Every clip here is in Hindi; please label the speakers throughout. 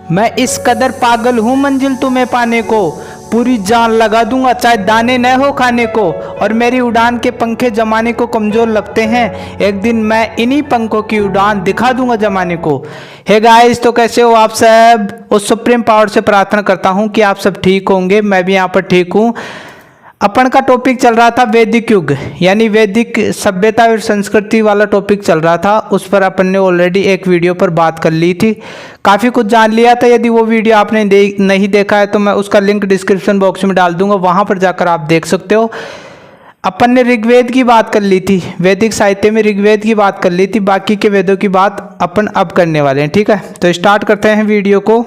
Speaker 1: मैं इस कदर पागल हूँ मंजिल तुम्हें पाने को, पूरी जान लगा दूंगा चाहे दाने न हो खाने को। और मेरी उड़ान के पंखे जमाने को कमज़ोर लगते हैं, एक दिन मैं इन्हीं पंखों की उड़ान दिखा दूंगा जमाने को। हे गाइस, तो कैसे हो आप सब? उस सुप्रीम पावर से प्रार्थना करता हूँ कि आप सब ठीक होंगे। मैं भी यहाँ पर ठीक हूँ। अपन का टॉपिक चल रहा था वैदिक युग, यानी वैदिक सभ्यता और संस्कृति वाला टॉपिक चल रहा था। उस पर अपन ने ऑलरेडी एक वीडियो पर बात कर ली थी, काफ़ी कुछ जान लिया था। यदि वो वीडियो आपने नहीं देखा है तो मैं उसका लिंक डिस्क्रिप्शन बॉक्स में डाल दूंगा, वहाँ पर जाकर आप देख सकते हो। अपन ने ऋग्वेद की बात कर ली थी, वैदिक साहित्य में ऋग्वेद की बात कर ली थी, बाकी के वेदों की बात अपन अब करने वाले हैं। ठीक है, तो स्टार्ट करते हैं वीडियो को।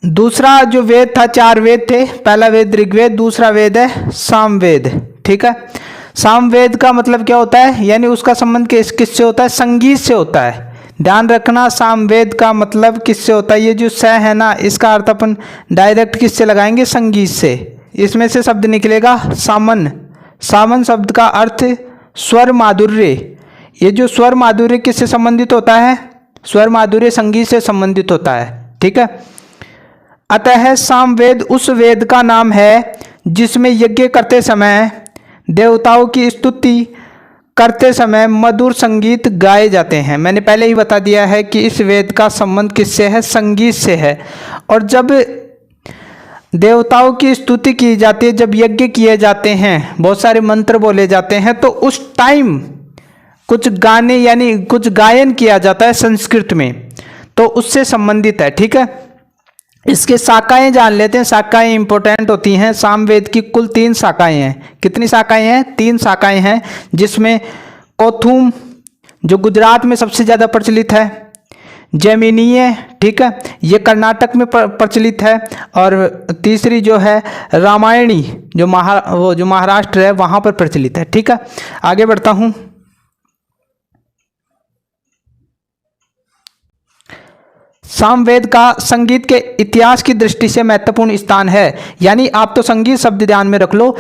Speaker 1: दूसरा जो वेद था, 4 वेद थे। पहला वेद ऋग्वेद, दूसरा वेद है सामवेद। ठीक है, सामवेद का मतलब क्या होता है, यानी उसका संबंध किससे होता है? संगीत से होता है। ध्यान रखना, सामवेद का मतलब किससे होता है? ये जो स है ना, इसका अर्थ अपन डायरेक्ट किससे लगाएंगे? संगीत से। इसमें से शब्द निकलेगा सामन। सामन शब्द का अर्थ स्वर माधुर्य। ये जो स्वर माधुर्य किससे संबंधित होता है? स्वर माधुर्य संगीत से संबंधित होता है। ठीक है, अतः सामवेद उस वेद का नाम है जिसमें यज्ञ करते समय, देवताओं की स्तुति करते समय मधुर संगीत गाए जाते हैं। मैंने पहले ही बता दिया है कि इस वेद का संबंध किससे है? संगीत से है। और जब देवताओं की स्तुति की जाती है, जब यज्ञ किए जाते हैं, बहुत सारे मंत्र बोले जाते हैं, तो उस टाइम कुछ गाने यानी कुछ गायन किया जाता है संस्कृत में, तो उससे संबंधित है। ठीक है, इसके शाखाएं जान लेते हैं। शाखाएं इंपॉर्टेंट होती हैं। सामवेद की कुल 3 शाखाएं हैं। कितनी शाखाएं हैं? 3 शाखाएं हैं, जिसमें कौथुम जो गुजरात में सबसे ज़्यादा प्रचलित है, जैमिनीय, ठीक है, ये कर्नाटक में प्रचलित है, और तीसरी जो है रामायणी जो महाराष्ट्र है वहाँ पर प्रचलित है। ठीक है, आगे बढ़ता हूँ। सामवेद का संगीत के इतिहास की दृष्टि से महत्वपूर्ण स्थान है। यानी आप तो संगीत शब्द ध्यान में रख लो,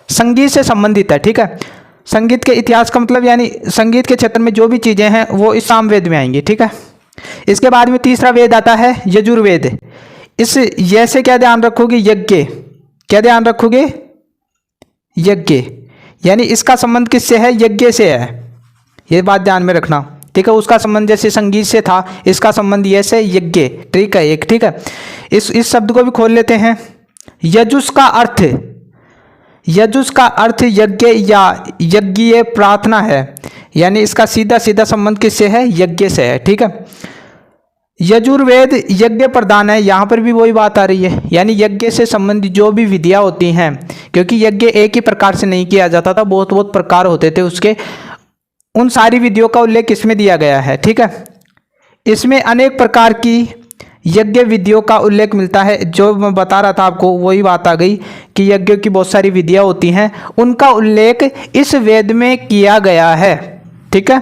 Speaker 1: संगीत से संबंधित है। ठीक है, संगीत के इतिहास का मतलब यानी संगीत के क्षेत्र में जो भी चीज़ें हैं वो इस सामवेद में आएंगी। ठीक है, इसके बाद में तीसरा वेद आता है यजुर्वेद। इस जैसे क्या ध्यान रखोगे? यज्ञ। क्या ध्यान रखोगे? यज्ञ, यानी इसका संबंध किससे है? यज्ञ से है। ये बात ध्यान में रखना। ठीक है, उसका संबंध जैसे संगीत से था, इसका संबंध ये से यज्ञ। ठीक है, ठीक है, इस शब्द को भी खोल लेते हैं। यजुष का अर्थ, यजुष का अर्थ यज्ञ या यज्ञीय प्रार्थना है, यानी इसका सीधा सीधा संबंध किससे है? यज्ञ से है। ठीक है, यजुर्वेद यज्ञ प्रधान है। यहाँ पर भी वही बात आ रही है, यानी यज्ञ से संबंधित जो भी विधियाँ होती हैं, क्योंकि यज्ञ एक ही प्रकार से नहीं किया जाता था, बहुत बहुत प्रकार होते थे उसके, उन सारी विधियों का उल्लेख इसमें दिया गया है। ठीक है, इसमें अनेक प्रकार की यज्ञ विधियों का उल्लेख मिलता है। जो मैं बता रहा था आपको, वही बात आ गई कि यज्ञों की बहुत सारी विधियाँ होती हैं, उनका उल्लेख इस वेद में किया गया है। ठीक है,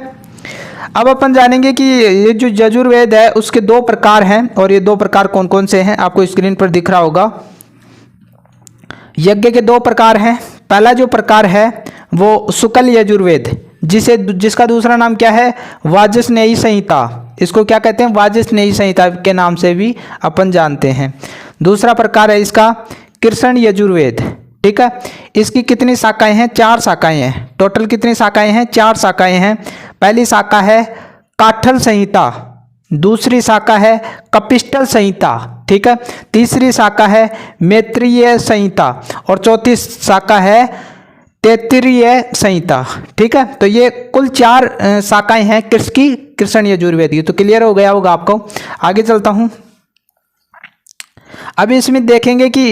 Speaker 1: अब अपन जानेंगे कि ये जो यजुर्वेद है उसके 2 प्रकार हैं, और ये 2 प्रकार कौन कौन से हैं आपको स्क्रीन पर दिख रहा होगा। यज्ञ के 2 प्रकार हैं। पहला जो प्रकार है वो शुक्ल यजुर्वेद, जिसका दूसरा नाम क्या है? वाजस्नेयी संहिता। इसको क्या कहते हैं? वाजस्नेयी संहिता के नाम से भी अपन जानते हैं। दूसरा प्रकार है इसका कृष्ण यजुर्वेद। ठीक है, इसकी कितनी शाखाएं हैं? 4 शाखाएं हैं। टोटल कितनी शाखाएं हैं? 4 शाखाएं हैं। पहली शाखा है काठल संहिता, दूसरी शाखा है कपिस्टल संहिता, ठीक है, तीसरी शाखा है मैत्रेयी संहिता, और चौथी शाखा है तैत्तिरीय संहिता। ठीक है, तो ये कुल 4 शाखाएं हैं किसकी? कृष्ण यजुर्वेद की। तो क्लियर हो गया होगा आपको। आगे चलता हूं। अब इसमें देखेंगे कि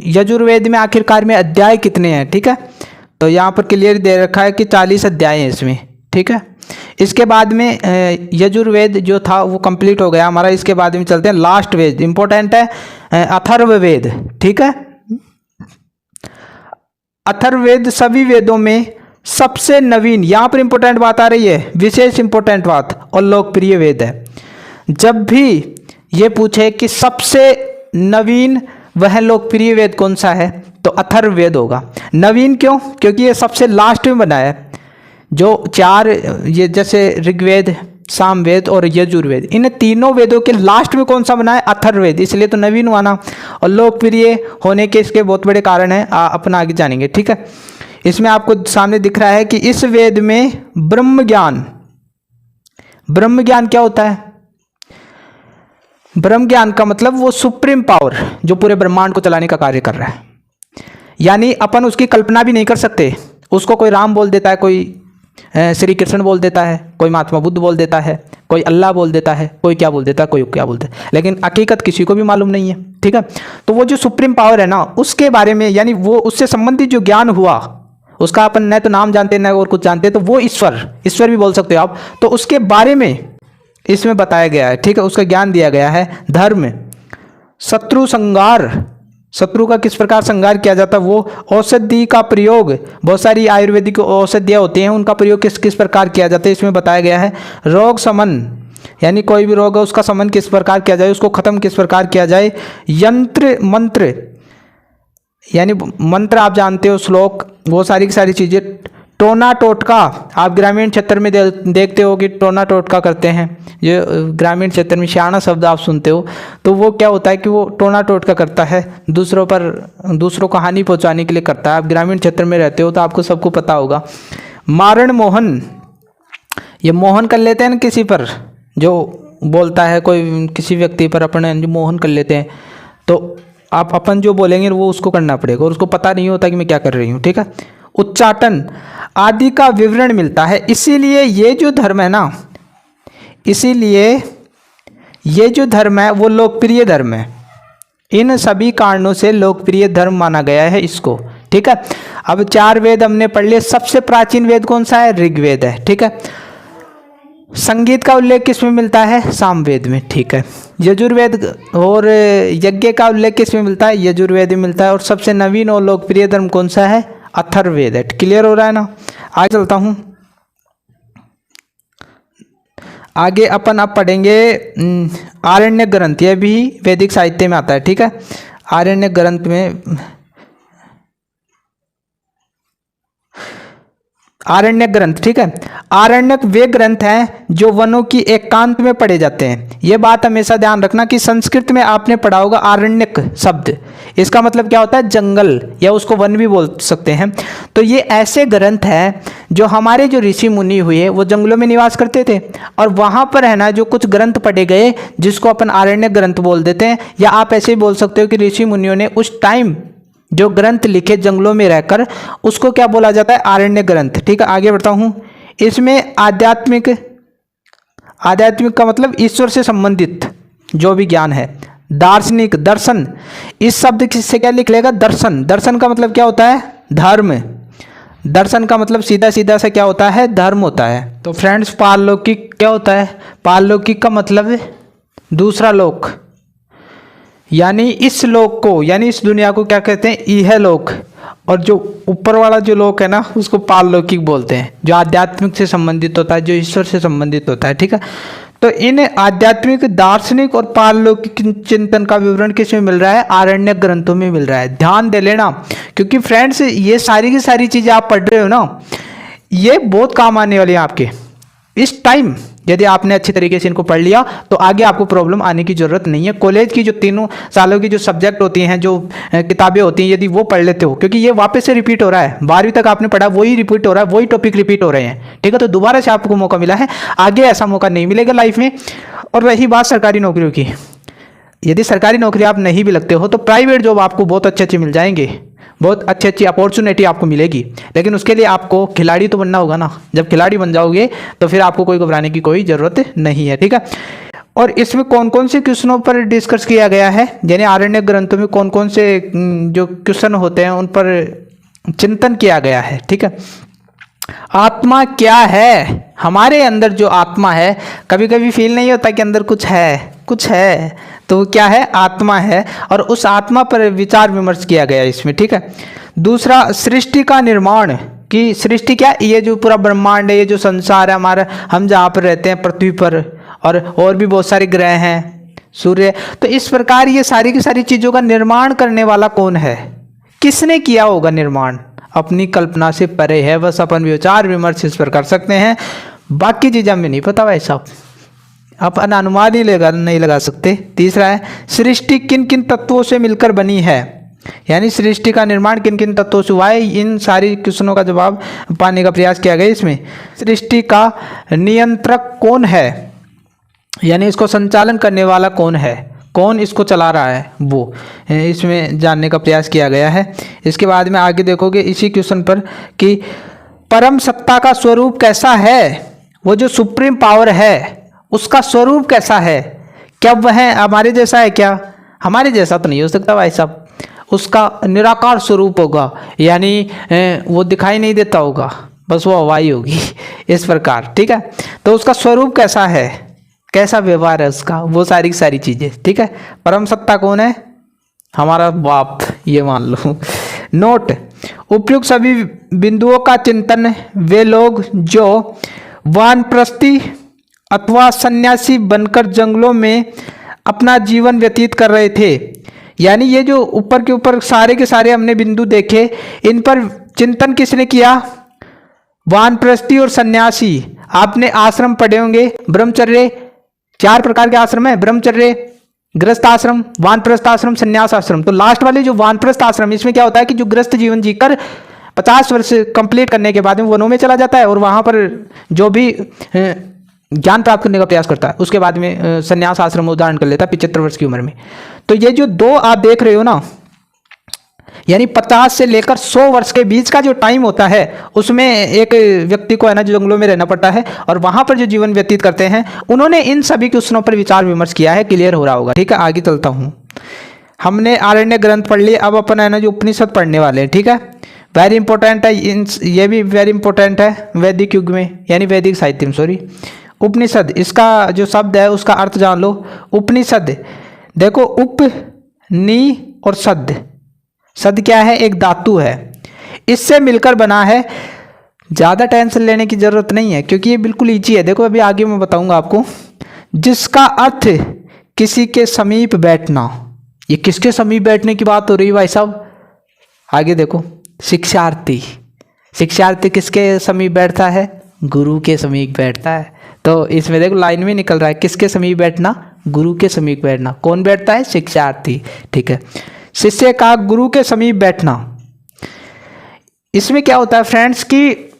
Speaker 1: यजुर्वेद में आखिरकार में अध्याय कितने हैं। ठीक है, तो यहाँ पर क्लियर दे रखा है कि 40 अध्याय हैं इसमें। ठीक है, इसके बाद में यजुर्वेद जो था वो कंप्लीट हो गया हमारा। इसके बाद में चलते हैं लास्ट वेद, इंपॉर्टेंट है, अथर्ववेद। ठीक है, अथर्ववेद सभी वेदों में सबसे नवीन, यहाँ पर इंपॉर्टेंट बात आ रही है, विशेष इंपॉर्टेंट बात, और लोकप्रिय वेद है। जब भी ये पूछे कि सबसे नवीन वह लोकप्रिय वेद कौन सा है, तो अथर्ववेद होगा। नवीन क्यों? क्योंकि ये सबसे लास्ट में बना है। जो 4 ये जैसे ऋग्वेद, सामवेद और यजुर्वेद। इन तीनों वेदों के लास्ट में कौन सा बना है? अथर्ववेद, इसलिए तो नवीन हुआ ना। और लोकप्रिय होने के इसके बहुत बड़े कारण हैं, अपन आगे जानेंगे, ठीक है। इसमें आपको सामने दिख रहा है कि इस वेद में ब्रह्म ज्ञान क्या होता है? ब्रह्म ज्ञान का मतलब वो सुप्रीम पावर जो पूरे ब्रह्मांड को चलाने का कार्य कर रहा है, यानी अपन उसकी कल्पना भी नहीं कर सकते। उसको कोई राम बोल देता है, कोई श्री कृष्ण बोल देता है, कोई महात्मा बुद्ध बोल देता है, कोई अल्लाह बोल देता है, कोई क्या बोल देता है, कोई क्या बोलता है, लेकिन हकीकत किसी को भी मालूम नहीं है, ठीक है। तो वो जो सुप्रीम पावर है ना, उसके बारे में, यानी वो उससे संबंधित जो ज्ञान हुआ, उसका अपन न तो नाम जानते न और कुछ जानते, तो वो ईश्वर भी बोल सकते हो आप। तो उसके बारे में इसमें बताया गया है, ठीक है। उसका ज्ञान दिया गया है। धर्म, शत्रु संहार, शत्रु का किस प्रकार संहार किया जाता है, वो औषधि का प्रयोग, बहुत सारी आयुर्वेदिक औषधियाँ होती हैं, उनका प्रयोग किस किस प्रकार किया जाता है, इसमें बताया गया है। रोग समन, यानी कोई भी रोग है उसका समन किस प्रकार किया जाए, उसको खत्म किस प्रकार किया जाए। यंत्र मंत्र, यानी मंत्र आप जानते हो, श्लोक, वो सारी की सारी चीज़ें। टोना टोटका, आप ग्रामीण क्षेत्र में देखते हो कि टोना टोटका करते हैं, जो ग्रामीण क्षेत्र में शाना शब्द आप सुनते हो, तो वो क्या होता है कि वो टोना टोटका करता है, दूसरों को हानि पहुंचाने के लिए करता है। आप ग्रामीण क्षेत्र में रहते हो तो आपको सबको पता होगा। मारण मोहन, ये मोहन कर लेते हैं ना किसी पर, जो बोलता है कोई किसी व्यक्ति पर अपने जो मोहन कर लेते हैं, तो आप अपन जो बोलेंगे वो उसको करना पड़ेगा, और उसको पता नहीं होता कि मैं क्या कर रही हूँ, ठीक है। उच्चाटन आदि का विवरण मिलता है। इसीलिए ये जो धर्म है ना, इसीलिए ये जो धर्म है वो लोकप्रिय धर्म है। इन सभी कारणों से लोकप्रिय धर्म माना गया है इसको, ठीक है। अब 4 वेद हमने पढ़ लिए। सबसे प्राचीन वेद कौन सा है? ऋग्वेद है, ठीक है। संगीत का उल्लेख किसमें मिलता है? सामवेद में, ठीक है। यजुर्वेद और यज्ञ का उल्लेख किसमें मिलता है? यजुर्वेद में मिलता है। और सबसे नवीन और लोकप्रिय धर्म कौन सा है? अथर्ववेद है। क्लियर हो रहा है ना? आगे चलता हूँ। आगे अपन अब पढ़ेंगे आरण्य ग्रंथ, यह भी वैदिक साहित्य में आता है, ठीक है। आरण्य ग्रंथ में, आरण्य ग्रंथ, ठीक है। आरण्यक वे ग्रंथ हैं जो वनों की एकांत में पढ़े जाते हैं। यह बात हमेशा ध्यान रखना कि संस्कृत में आपने पढ़ा होगा आरण्यक शब्द, इसका मतलब क्या होता है? जंगल, या उसको वन भी बोल सकते हैं। तो ये ऐसे ग्रंथ हैं जो हमारे जो ऋषि मुनि हुए वो जंगलों में निवास करते थे, और वहाँ पर है ना जो कुछ ग्रंथ पढ़े गए जिसको अपन आरण्य ग्रंथ बोल देते हैं, या आप ऐसे भी बोल सकते हो कि ऋषि मुनियों ने उस टाइम जो ग्रंथ लिखे जंगलों में रहकर, उसको क्या बोला जाता है? आरण्य ग्रंथ, ठीक है। आगे बढ़ता हूँ। इसमें आध्यात्मिक का मतलब ईश्वर से संबंधित जो भी ज्ञान है। दार्शनिक, दर्शन, इस शब्द से क्या लिख लेगा? दर्शन। दर्शन का मतलब क्या होता है? धर्म। दर्शन का मतलब सीधा सीधा से क्या होता है? धर्म होता है। तो फ्रेंड्स, पारलौकिक क्या होता है? पारलौकिक का मतलब दूसरा लोक, यानी इस लोक को, यानी इस दुनिया को क्या कहते हैं? इह लोक। और जो ऊपर वाला जो लोक है ना, उसको पारलौकिक बोलते हैं, जो आध्यात्मिक से संबंधित होता है, जो ईश्वर से संबंधित होता है, ठीक है। तो इन आध्यात्मिक, दार्शनिक और पारलौकिक चिंतन का विवरण किसमें मिल रहा है? आरण्य ग्रंथों में मिल रहा है। ध्यान दे लेना, क्योंकि फ्रेंड्स ये सारी की सारी चीज़ें आप पढ़ रहे हो ना, ये बहुत काम आने वाली है आपके इस टाइम। यदि आपने अच्छी तरीके से इनको पढ़ लिया तो आगे आपको प्रॉब्लम आने की ज़रूरत नहीं है। कॉलेज की जो 3 सालों की जो सब्जेक्ट होती हैं, जो किताबें होती हैं, यदि वो पढ़ लेते हो, क्योंकि ये वापस से रिपीट हो रहा है, 12वीं तक आपने पढ़ा वही रिपीट हो रहा है, वही टॉपिक रिपीट हो रहे हैं, ठीक है। तो दोबारा से आपको मौका मिला है, आगे ऐसा मौका नहीं मिलेगा लाइफ में। और रही बात सरकारी नौकरियों की, यदि सरकारी नौकरी आप नहीं भी लगते हो तो प्राइवेट जॉब आपको बहुत अच्छे मिल जाएंगे, बहुत अच्छी अपॉर्चुनिटी आपको मिलेगी। लेकिन उसके लिए आपको खिलाड़ी तो बनना होगा ना। जब खिलाड़ी बन जाओगे तो फिर आपको कोई घबराने की कोई ज़रूरत नहीं है, ठीक है। और इसमें कौन कौन से क्वेश्चनों पर डिस्कस किया गया है, यानी आरण्य ग्रंथों में कौन कौन से जो क्वेश्चन होते हैं उन पर चिंतन किया गया है, ठीक है। आत्मा क्या है? हमारे अंदर जो आत्मा है, कभी कभी फील नहीं होता कि अंदर कुछ है, तो वो क्या है? आत्मा है। और उस आत्मा पर विचार विमर्श किया गया इसमें, ठीक है। दूसरा, सृष्टि का निर्माण, कि सृष्टि क्या, ये जो पूरा ब्रह्मांड है, ये जो संसार है हमारा, हम जहाँ पर रहते हैं पृथ्वी पर, और भी बहुत सारे ग्रह हैं, सूर्य, तो इस प्रकार ये सारी की सारी चीज़ों का निर्माण करने वाला कौन है? किसने किया होगा निर्माण? अपनी कल्पना से परे है, बस अपन विचार विमर्श इस पर कर सकते हैं। बाकी चीज़ हमें नहीं पता भाई साहब, आप अनुमान ही नहीं लगा सकते। तीसरा है सृष्टि किन किन तत्वों से मिलकर बनी है, यानी सृष्टि का निर्माण किन किन तत्वों से हुआ है। इन सारी क्वेश्चनों का जवाब पाने का प्रयास किया गया। इसमें सृष्टि का नियंत्रक कौन है, यानी इसको संचालन करने वाला कौन है, कौन इसको चला रहा है, वो इसमें जानने का प्रयास किया गया है। इसके बाद में आगे देखोगे इसी क्वेश्चन पर कि परम सत्ता का स्वरूप कैसा है, वो जो सुप्रीम पावर है उसका स्वरूप कैसा है, क्या वह हमारे जैसा है क्या, हमारे जैसा तो नहीं हो सकता भाई साहब, उसका निराकार स्वरूप होगा, यानी वो दिखाई नहीं देता होगा, बस वो हवा ही होगी इस प्रकार, ठीक है। तो उसका स्वरूप कैसा है, कैसा व्यवहार है उसका, वो सारी चीज़ें, ठीक है। परम सत्ता कौन है, हमारा बाप, ये मान लो। नोट, उपयुक्त सभी बिंदुओं का चिंतन वे लोग जो वानप्रस्थी अथवा सन्यासी बनकर जंगलों में अपना जीवन व्यतीत कर रहे थे, यानी ये जो ऊपर के ऊपर सारे के सारे हमने बिंदु देखे, इन पर चिंतन किसने किया, वानप्रस्थी और सन्यासी। आपने आश्रम पढ़े होंगे, ब्रह्मचर्य, 4 प्रकार के आश्रम है, ब्रह्मचर्य, गृहस्थ आश्रम, वानप्रस्थ आश्रम, संन्यास आश्रम। तो लास्ट वाले जो वानप्रस्थ आश्रम, इसमें क्या होता है कि जो गृहस्थ जीवन जीकर 50 वर्ष कंप्लीट करने के बाद में वनों में चला जाता है और वहां पर जो भी ज्ञान प्राप्त करने का प्रयास करता है, उसके बाद में संन्यास आश्रम उदाहरण कर लेता है 75 वर्ष की उम्र में। तो ये जो 2 आप देख रहे हो ना, यानी 50 से लेकर 100 वर्ष के बीच का जो टाइम होता है, उसमें एक व्यक्ति को है ना जंगलों में रहना पड़ता है और वहां पर जो जीवन व्यतीत करते हैं, उन्होंने इन सभी क्वेश्चनों पर विचार विमर्श किया है। क्लियर हो रहा होगा, ठीक है। आगे चलता हूं, हमने आरण्य ग्रंथ पढ़ लिए, अब अपन है ना जो उपनिषद पढ़ने वाले हैं, ठीक है। वेरी इंपॉर्टेंट है, ये भी वेरी इंपॉर्टेंट है वैदिक युग में, यानी वैदिक साहित्य में, सॉरी। उपनिषद, इसका जो शब्द है उसका अर्थ जान लो। उपनिषद देखो, उप, नी और सद, सद क्या है, एक धातु है, इससे मिलकर बना है। ज़्यादा टेंशन लेने की ज़रूरत नहीं है क्योंकि ये बिल्कुल ईजी है। देखो अभी आगे मैं बताऊंगा आपको। जिसका अर्थ किसी के समीप बैठना, ये किसके समीप बैठने की बात हो रही है भाई साहब, आगे देखो। शिक्षार्थी, शिक्षार्थी किसके समीप बैठता है, गुरु के समीप बैठता है। तो इसमें देखो लाइन में निकल रहा है, किसके समीप बैठना, गुरु के समीप बैठना। कौन बैठता है, शिक्षार्थी, ठीक है। शिष्य का गुरु के समीप बैठना, इसमें क्या होता है फ्रेंड्स कि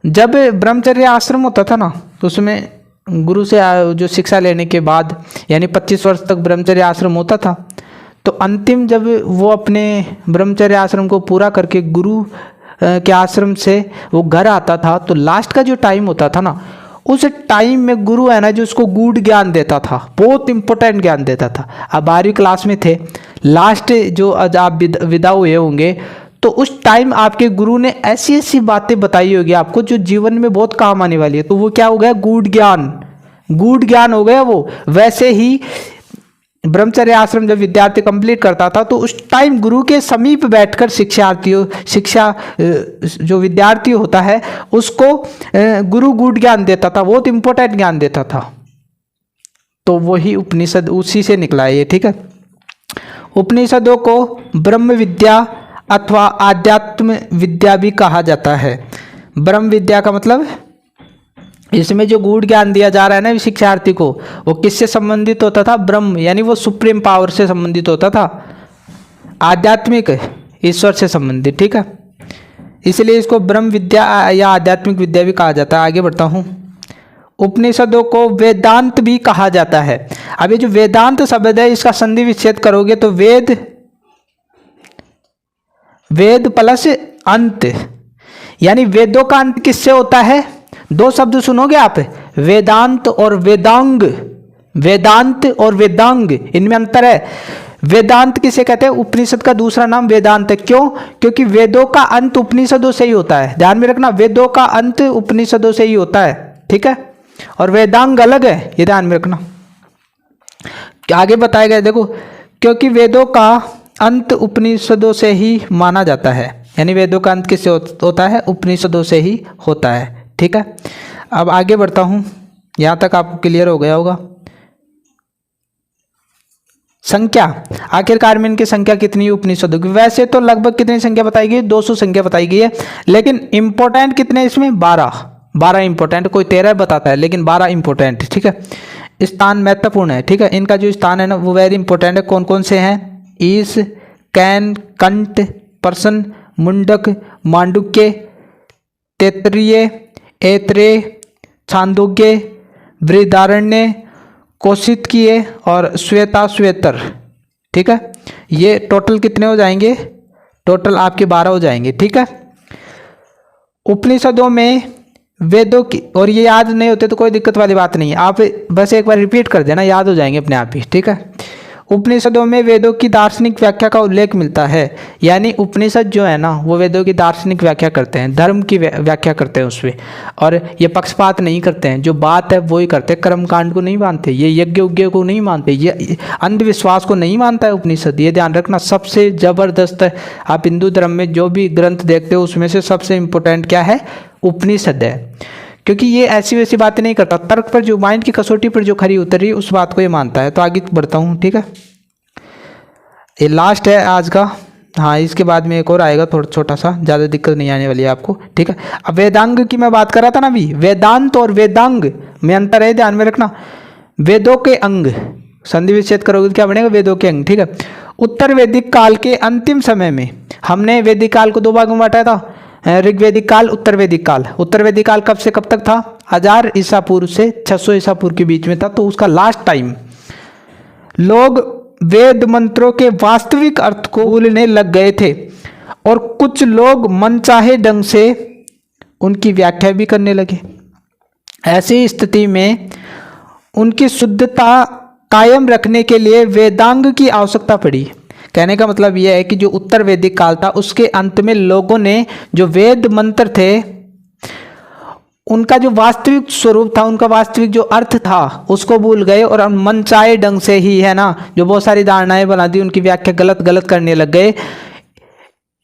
Speaker 1: जब ब्रह्मचर्य आश्रम होता था ना, तो उसमें गुरु से जो शिक्षा लेने के बाद, यानी 25 वर्ष तक ब्रह्मचर्य आश्रम होता था, तो अंतिम जब वो अपने ब्रह्मचर्य आश्रम को पूरा करके गुरु के आश्रम से वो घर आता था, तो लास्ट का जो टाइम होता था ना, उस टाइम में गुरु है ना जो उसको गूढ़ ज्ञान देता था, बहुत इंपॉर्टेंट ज्ञान देता था। अब 12वीं क्लास में थे, लास्ट जो आप विदा हुए होंगे, तो उस टाइम आपके गुरु ने ऐसी ऐसी बातें बताई होगी आपको जो जीवन में बहुत काम आने वाली है। तो वो क्या हो गया, गूढ़ ज्ञान, गूढ़ ज्ञान हो गया वो। वैसे ही ब्रह्मचर्य आश्रम जब विद्यार्थी कंप्लीट करता था, तो उस टाइम गुरु के समीप बैठकर शिक्षा जो विद्यार्थी होता है उसको गुरु गूढ़ ज्ञान देता था, बहुत इंपॉर्टेंट ज्ञान देता था। तो वही उपनिषद उसी से निकला है ये, ठीक है। उपनिषदों को ब्रह्म विद्या अथवा आध्यात्म विद्या भी कहा जाता है। ब्रह्म विद्या का मतलब, इसमें जो गूढ़ ज्ञान दिया जा रहा है ना शिक्षार्थी को, वो किससे संबंधित होता था, ब्रह्म, यानी वो सुप्रीम पावर से संबंधित होता था, आध्यात्मिक ईश्वर से संबंधित, ठीक है। इसलिए इसको ब्रह्म विद्या या आध्यात्मिक विद्या भी कहा जाता है। आगे बढ़ता हूँ। उपनिषदों को वेदांत भी कहा जाता है। अब ये जो वेदांत शब्द है, इसका संधि विच्छेद करोगे तो वेद प्लस अंत, यानी वेदों का अंत किससे होता है, 2 शब्द सुनोगे आप, वेदांत और वेदांग, वेदांत और वेदांग, इनमें अंतर है। वेदांत किसे कहते हैं, उपनिषद का दूसरा नाम वेदांत है। क्यों, क्योंकि वेदों का अंत उपनिषदों से ही होता है, ध्यान में रखना, वेदों का अंत उपनिषदों से ही होता है, ठीक है। और वेदांग अलग है, ये ध्यान में रखना। आगे बताया गया, देखो, क्योंकि वेदों का अंत उपनिषदों से ही माना जाता है, यानी वेदों का अंत किससे होता है, उपनिषदों से ही होता है, ठीक है। अब आगे बढ़ता हूं, यहां तक आपको क्लियर हो गया होगा। संख्या, आखिरकार में इनकी संख्या कितनी है उपनिषदों की, वैसे तो लगभग कितनी संख्या बताई गई है, 200 संख्या बताई गई है, लेकिन इंपॉर्टेंट कितने इसमें, 12, 12 इंपॉर्टेंट, कोई 13 बताता है लेकिन 12 इंपॉर्टेंट, ठीक है। स्थान महत्वपूर्ण है, ठीक है। इनका जो स्थान है ना वो वेरी इंपॉर्टेंट है। कौन कौन से हैं? ईश, कैन, कंठ, प्रसन, मुंडक, मांडुक्य, तैत्तिरीय, ऐतरेय, छांदोग्य, बृहदारण्य, कौशितकीय और श्वेताश्वेतर, ठीक है। ये टोटल कितने हो जाएंगे? टोटल आपके 12 हो जाएंगे, ठीक है। उपनिषदों में वेदों की, और ये याद नहीं होते तो कोई दिक्कत वाली बात नहीं है, आप बस एक बार रिपीट कर देना, याद हो जाएंगे अपने आप ही, ठीक है। उपनिषदों में वेदों की दार्शनिक व्याख्या का उल्लेख मिलता है, यानी उपनिषद जो है ना वो वेदों की दार्शनिक व्याख्या करते हैं, धर्म की व्याख्या करते हैं उसमें, और ये पक्षपात नहीं करते हैं, जो बात है वो ही करते हैं। कर्मकांड को नहीं मानते, ये यज्ञ उज्ञ को नहीं मानते, ये अंधविश्वास को नहीं मानता है उपनिषद, ये ध्यान रखना। सबसे ज़बरदस्त आप हिंदू धर्म में जो भी ग्रंथ देखते हो उसमें से सबसे इम्पोर्टेंट क्या है? उपनिषद है, क्योंकि ये ऐसी वैसी बातें नहीं करता, तर्क पर जो माइंड की कसौटी पर जो खरी उतरी उस बात को ये मानता है। तो आगे बढ़ता हूँ, ठीक है। ये लास्ट है आज का, हाँ इसके बाद में एक और आएगा थोड़ा छोटा सा, ज़्यादा दिक्कत नहीं आने वाली है आपको, ठीक है। अब वेदांग की मैं बात कर रहा था ना अभी, वेदांत और वेदांग में अंतर है, ध्यान में रखना। वेदों के अंग, संधि विच्छेद करोगे तो क्या बनेगा? वेदों के अंग, ठीक है। उत्तर वैदिक काल के अंतिम समय में हमने वैदिक काल को 2 भागों में बांटा था, ऋग्वेदिक काल, उत्तर वैदिक काल। उत्तर वैदिक काल कब से कब तक था? 1000 ईसा पूर्व से 600 ईसा पूर्व के बीच में था। तो उसका लास्ट टाइम लोग वेद मंत्रों के वास्तविक अर्थ को भूलने लग गए थे, और कुछ लोग मनचाहे ढंग से उनकी व्याख्या भी करने लगे। ऐसी स्थिति में उनकी शुद्धता कायम रखने के लिए वेदांग की आवश्यकता पड़ी। कहने का मतलब यह है कि जो उत्तर वैदिक काल था उसके अंत में लोगों ने जो वेद मंत्र थे उनका जो वास्तविक स्वरूप था, उनका वास्तविक जो अर्थ था उसको भूल गए, और मनचाहे ढंग से ही है ना जो बहुत सारी धारणाएं बना दी, उनकी व्याख्या गलत गलत करने लग गए।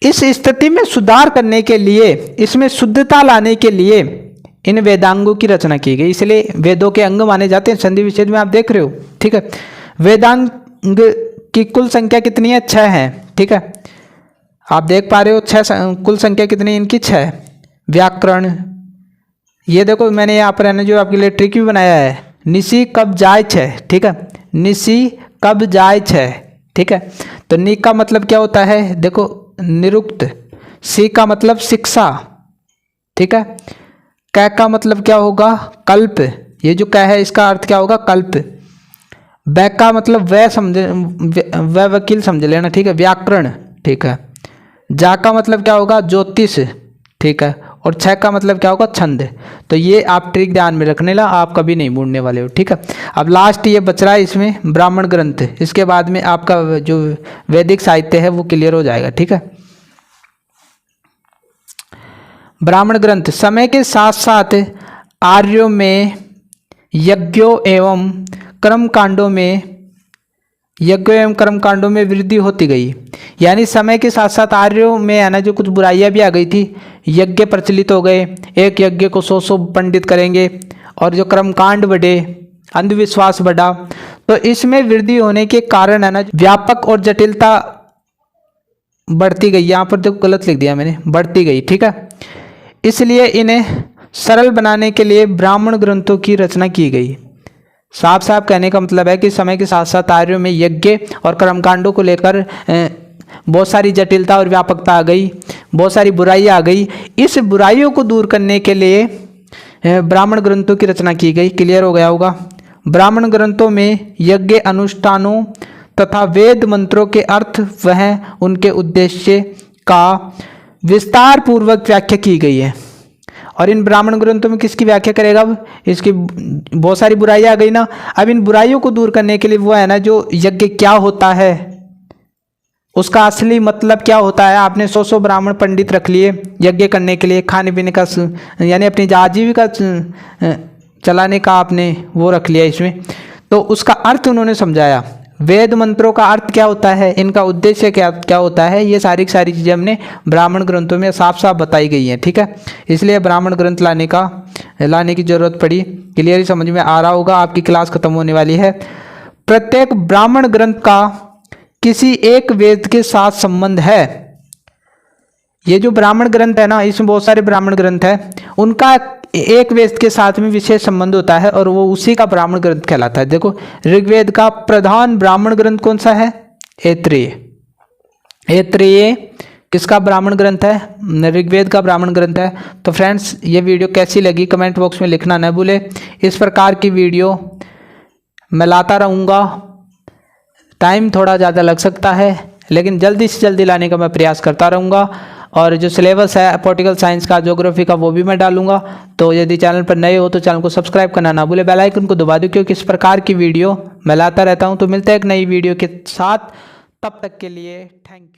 Speaker 1: इस स्थिति में सुधार करने के लिए, इसमें शुद्धता लाने के लिए इन वेदांगों की रचना की गई, इसलिए वेदों के अंग माने जाते हैं। संधि विच्छेद में आप देख रहे हो, ठीक है। वेदांग की कुल संख्या कितनी है? 6 है, ठीक है। आप देख पा रहे हो 6, कुल संख्या कितनी इनकी? 6। व्याकरण, ये देखो मैंने यहाँ पर है ना जो आपके लिए ट्रिक भी बनाया है, निसी कब जाय 6, ठीक है। निसी कब जाय 6, ठीक है। तो नि का मतलब क्या होता है? देखो निरुक्त। सी का मतलब शिक्षा, ठीक है। कै का मतलब क्या होगा? कल्प। ये जो कै है इसका अर्थ क्या होगा? कल्प। बै का मतलब वह समझे, वह वकील समझ लेना, ठीक है। व्याकरण, ठीक है। जा का मतलब क्या होगा? ज्योतिष, ठीक है। और 6 का मतलब क्या होगा? छंद। तो ये आप ट्रिक ध्यान में रखने ला, आप कभी नहीं भूलने वाले हो, ठीक है। अब लास्ट ये बच रहा है इसमें ब्राह्मण ग्रंथ, इसके बाद में आपका जो वैदिक साहित्य है वो क्लियर हो जाएगा, ठीक है। ब्राह्मण ग्रंथ समय के साथ साथ आर्यों में यज्ञों एवं कर्मकांडों में वृद्धि होती गई, यानी समय के साथ साथ आर्यों में है ना जो कुछ बुराइयां भी आ गई थी। यज्ञ प्रचलित हो गए, एक यज्ञ को 100 पंडित करेंगे, और जो कर्मकांड बढ़े, अंधविश्वास बढ़ा। तो इसमें वृद्धि होने के कारण है ना व्यापक और जटिलता बढ़ती गई। यहाँ पर तो गलत लिख दिया मैंने, बढ़ती गई, ठीक है। इसलिए इन्हें सरल बनाने के लिए ब्राह्मण ग्रंथों की रचना की गई। साफ साफ कहने का मतलब है कि समय के साथ साथ आर्यों में यज्ञ और कर्मकांडों को लेकर बहुत सारी जटिलता और व्यापकता आ गई, बहुत सारी बुराइयाँ आ गई। इस बुराइयों को दूर करने के लिए ब्राह्मण ग्रंथों की रचना की गई। क्लियर हो गया होगा। ब्राह्मण ग्रंथों में यज्ञ अनुष्ठानों तथा वेद मंत्रों के अर्थ वह उनके उद्देश्य का विस्तार पूर्वक व्याख्या की गई है। और इन ब्राह्मण ग्रंथों में किसकी व्याख्या करेगा? अब इसकी बहुत सारी बुराइयां आ गई ना, अब इन बुराइयों को दूर करने के लिए वो है ना जो यज्ञ क्या होता है, उसका असली मतलब क्या होता है। आपने 100 ब्राह्मण पंडित रख लिए यज्ञ करने के लिए, खाने पीने का यानी अपनी आजीविका चलाने का आपने वो रख लिया इसमें, तो उसका अर्थ उन्होंने समझाया। वेद मंत्रों का अर्थ क्या होता है, इनका उद्देश्य क्या होता है, ये सारी चीज़ें हमने ब्राह्मण ग्रंथों में साफ साफ बताई गई हैं, ठीक है। इसलिए ब्राह्मण ग्रंथ लाने की जरूरत पड़ी। क्लियर ही समझ में आ रहा होगा। आपकी क्लास खत्म होने वाली है। प्रत्येक ब्राह्मण ग्रंथ का किसी एक वेद के साथ संबंध है। ये जो ब्राह्मण ग्रंथ है ना, इसमें बहुत सारे ब्राह्मण ग्रंथ है, उनका एक वेद के साथ में विशेष संबंध होता है और वो उसी का ब्राह्मण ग्रंथ कहलाता है। देखो ऋग्वेद का प्रधान ब्राह्मण ग्रंथ कौन सा है? ऐत्रेय। ऐत्रेय किसका ब्राह्मण ग्रंथ है? ऋग्वेद का ब्राह्मण ग्रंथ है। तो फ्रेंड्स ये वीडियो कैसी लगी कमेंट बॉक्स में लिखना न भूले। इस प्रकार की वीडियो मैं लाता रहूँगा। टाइम थोड़ा ज़्यादा लग सकता है लेकिन जल्दी से जल्दी लाने का मैं प्रयास करता रहूँगा। और जो सिलेबस है पॉलिटिकल साइंस का, ज्योग्राफी का, वो भी मैं डालूंगा। तो यदि चैनल पर नए हो तो चैनल को सब्सक्राइब करना ना भूले, बेल आइकन को दबा दो, क्योंकि इस प्रकार की वीडियो मैं लाता रहता हूँ। तो मिलते हैं एक नई वीडियो के साथ, तब तक के लिए थैंक यू।